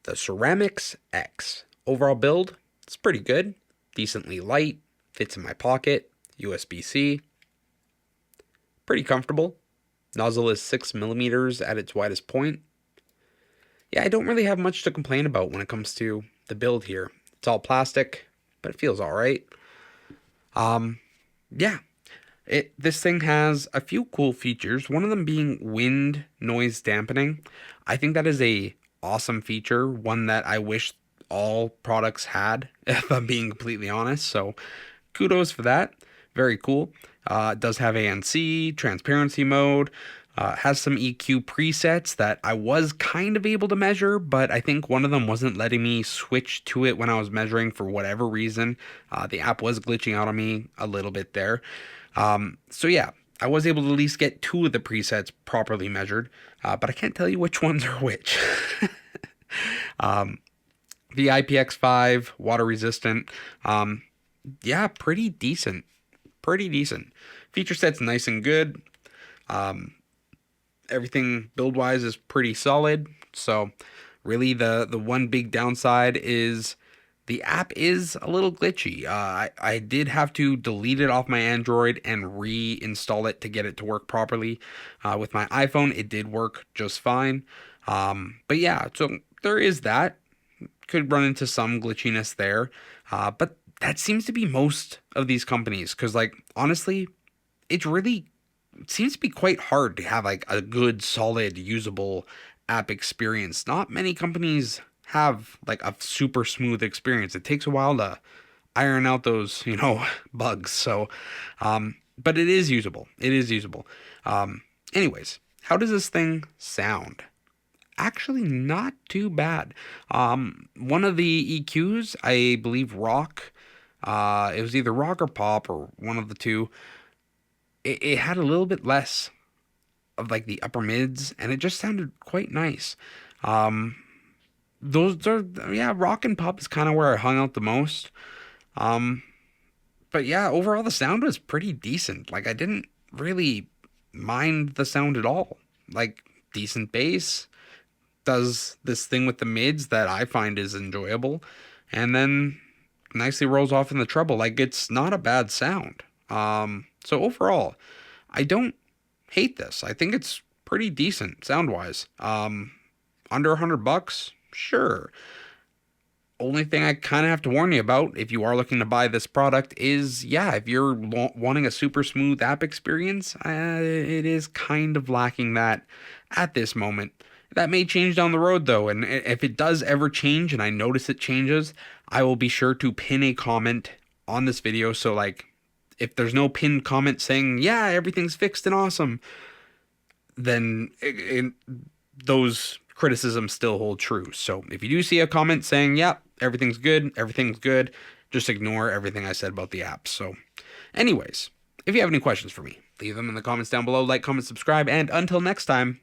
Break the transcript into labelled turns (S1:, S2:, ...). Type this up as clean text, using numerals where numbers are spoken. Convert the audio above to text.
S1: the Ceramics X. Overall build, it's pretty good. Decently light, fits in my pocket, USB-C. Pretty comfortable. Nozzle is 6mm at its widest point. Yeah, I don't really have much to complain about when it comes to the build here. It's all plastic, but it feels alright. Yeah. This thing has a few cool features, one of them being wind noise dampening. I think that is a awesome feature, one that I wish all products had, if I'm being completely honest. So kudos for that. Very cool. It does have ANC, transparency mode, has some EQ presets that I was kind of able to measure, but I think one of them wasn't letting me switch to it when I was measuring for whatever reason. The app was glitching out on me a little bit there. So yeah, I was able to at least get two of the presets properly measured, but I can't tell you which ones are which. The IPX5, water resistant, yeah, pretty decent. Pretty decent. Feature set's nice and good. Everything build-wise is pretty solid. So really the one big downside is the app is a little glitchy. I did have to delete it off my Android and reinstall it to get it to work properly. With my iPhone, it did work just fine. But yeah, so there is that. Could run into some glitchiness there. But that seems to be most of these companies. Because, like, honestly, it seems to be quite hard to have, like, a good, solid, usable app experience. Not many companies have like a super smooth experience. It takes a while to iron out those, bugs. So, but it is usable. It is usable. Anyways, how does this thing sound? Actually, not too bad. One of the EQs, I believe rock, it was either rock or pop or one of the two. It had a little bit less of like the upper mids, and it just sounded quite nice. Those are, yeah, rock and pop is kind of where I hung out the most. But yeah, overall the sound was pretty decent. Like I didn't really mind the sound at all. Like decent bass, does this thing with the mids that I find is enjoyable, and then nicely rolls off in the treble. Like it's not a bad sound. So overall, I don't hate this. I think it's pretty decent sound wise. Under $100, sure. Only thing I kind of have to warn you about if you are looking to buy this product is, yeah, if you're wanting a super smooth app experience, it is kind of lacking that at this moment. That may change down the road though, and if it does ever change and I notice it changes, I will be sure to pin a comment on this video. So like, if there's no pinned comment saying, yeah, everything's fixed and awesome, then those criticisms still hold true. So if you do see a comment saying, yeah, everything's good, just ignore everything I said about the app. So anyways, if you have any questions for me, leave them in the comments down below, like, comment, subscribe, and until next time,